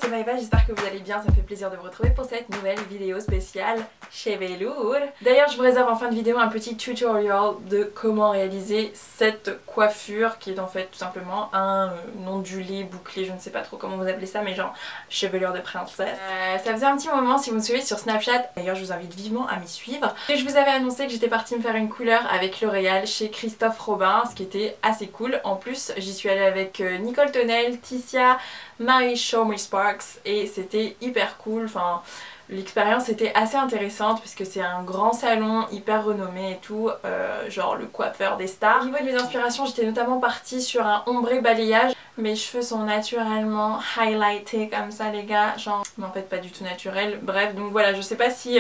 c'est Maëva, j'espère que vous allez bien, ça me fait plaisir de vous retrouver pour cette nouvelle vidéo spéciale chez Velour. D'ailleurs je vous réserve en fin de vidéo un petit tutorial de comment réaliser cette coiffure qui est en fait tout simplement un ondulé, bouclé, je ne sais pas trop comment vous appelez ça, mais genre chevelure de princesse. Ça faisait un petit moment si vous me suivez sur Snapchat, d'ailleurs je vous invite vivement à m'y suivre. Et je vous avais annoncé que j'étais partie me faire une couleur avec L'Oréal chez Christophe Robin, ce qui était assez cool. En plus j'y suis allée avec Nicole Tonnel, Ticia, Marie Show Me Sparks et c'était hyper cool. Enfin, l'expérience était assez intéressante puisque c'est un grand salon hyper renommé et tout, genre le coiffeur des stars. Au niveau de mes inspirations, j'étais notamment partie sur un ombré balayage. Mes cheveux sont naturellement highlightés comme ça les gars, genre mais en fait pas du tout naturel. Bref, donc voilà, je sais pas si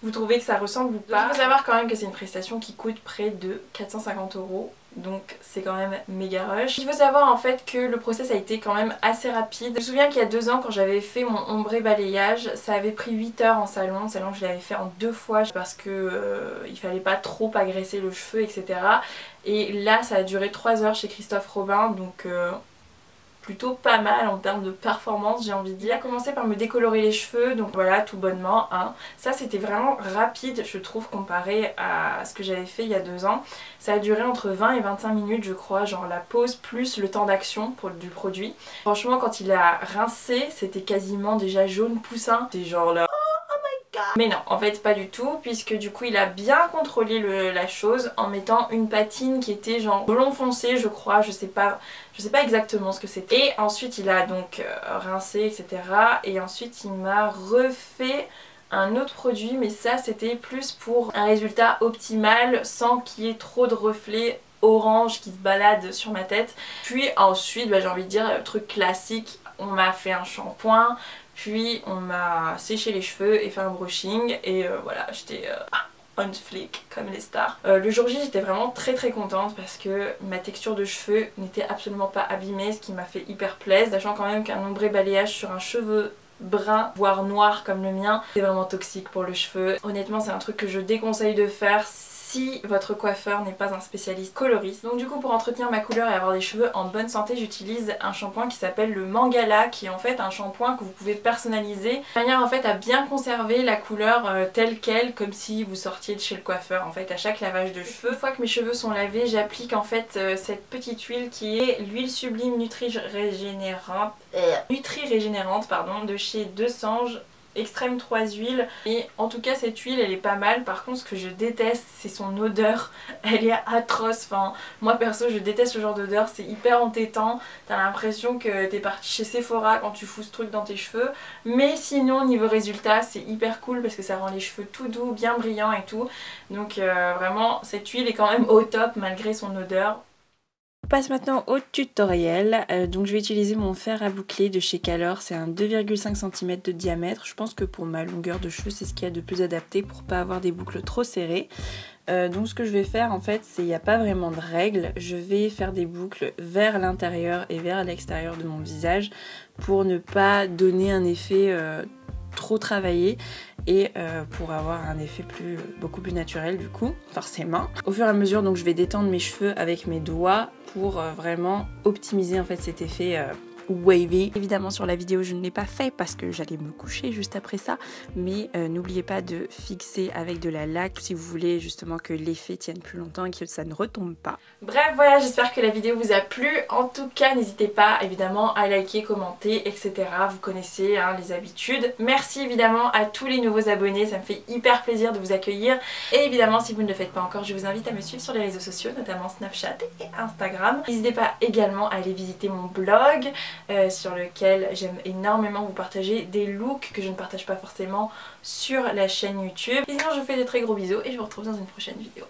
vous trouvez que ça ressemble ou pas. Il faut savoir quand même que c'est une prestation qui coûte près de 450 €. Donc c'est quand même méga rush. Il faut savoir en fait que le process a été quand même assez rapide. Je me souviens qu'il y a 2 ans quand j'avais fait mon ombré balayage, ça avait pris 8 heures en salon. Le salon je l'avais fait en 2 fois parce que il fallait pas trop agresser le cheveu, etc. Et là ça a duré 3 heures chez Christophe Robin, donc plutôt pas mal en termes de performance, j'ai envie de dire. Il a commencé par me décolorer les cheveux, donc voilà, tout bonnement, hein. Ça c'était vraiment rapide je trouve comparé à ce que j'avais fait il y a 2 ans. Ça a duré entre 20 et 25 minutes je crois, genre la pause plus le temps d'action du produit. Franchement quand il a rincé c'était quasiment déjà jaune poussin, c'était genre là... Mais non, en fait pas du tout, puisque du coup il a bien contrôlé la chose en mettant une patine qui était genre blond foncé je crois, je sais pas exactement ce que c'était. Et ensuite il a donc rincé, etc. Et ensuite il m'a refait un autre produit, mais ça c'était plus pour un résultat optimal sans qu'il y ait trop de reflets orange qui se baladent sur ma tête. Puis ensuite j'ai envie de dire truc classique, on m'a fait un shampoing. Puis on m'a séché les cheveux et fait un brushing et voilà, j'étais on fleek comme les stars. Le jour J j'étais vraiment très contente parce que ma texture de cheveux n'était absolument pas abîmée, ce qui m'a fait hyper plaisir, sachant quand même qu'un ombré balayage sur un cheveu brun voire noir comme le mien c'est vraiment toxique pour le cheveu. Honnêtement c'est un truc que je déconseille de faire si votre coiffeur n'est pas un spécialiste coloriste. Donc du coup pour entretenir ma couleur et avoir des cheveux en bonne santé j'utilise un shampoing qui s'appelle le Mangala, qui est en fait un shampoing que vous pouvez personnaliser de manière en fait à bien conserver la couleur telle quelle, comme si vous sortiez de chez le coiffeur en fait à chaque lavage de cheveux. Une fois que mes cheveux sont lavés j'applique en fait cette petite huile qui est l'huile sublime Nutri-Régénérante pardon, de chez Deux Sanges extrême 3 huiles. Et en tout cas cette huile elle est pas mal. Par contre ce que je déteste c'est son odeur, elle est atroce. Enfin moi perso je déteste ce genre d'odeur, c'est hyper entêtant, t'as l'impression que t'es parti chez Sephora quand tu fous ce truc dans tes cheveux. Mais sinon niveau résultat c'est hyper cool parce que ça rend les cheveux tout doux, bien brillants et tout. Donc vraiment cette huile est quand même au top malgré son odeur. On passe maintenant au tutoriel. Donc je vais utiliser mon fer à boucler de chez Calor, c'est un 2,5 cm de diamètre. Je pense que pour ma longueur de cheveux c'est ce qu'il y a de plus adapté pour pas avoir des boucles trop serrées. Donc ce que je vais faire en fait c'est, il n'y a pas vraiment de règle, je vais faire des boucles vers l'intérieur et vers l'extérieur de mon visage pour ne pas donner un effet trop travaillé et pour avoir un effet beaucoup plus naturel du coup, forcément. Au fur et à mesure donc je vais détendre mes cheveux avec mes doigts pour vraiment optimiser en fait cet effet wavy. Évidemment sur la vidéo je ne l'ai pas fait parce que j'allais me coucher juste après ça, mais n'oubliez pas de fixer avec de la laque si vous voulez justement que l'effet tienne plus longtemps et que ça ne retombe pas. Bref voilà, j'espère que la vidéo vous a plu. En tout cas n'hésitez pas évidemment à liker, commenter, etc. Vous connaissez hein, les habitudes. Merci évidemment à tous les nouveaux abonnés, ça me fait hyper plaisir de vous accueillir. Et évidemment si vous ne le faites pas encore, je vous invite à me suivre sur les réseaux sociaux, notamment Snapchat et Instagram. N'hésitez pas également à aller visiter mon blog sur lequel j'aime énormément vous partager des looks que je ne partage pas forcément sur la chaîne YouTube. Et sinon je vous fais de très gros bisous et je vous retrouve dans une prochaine vidéo.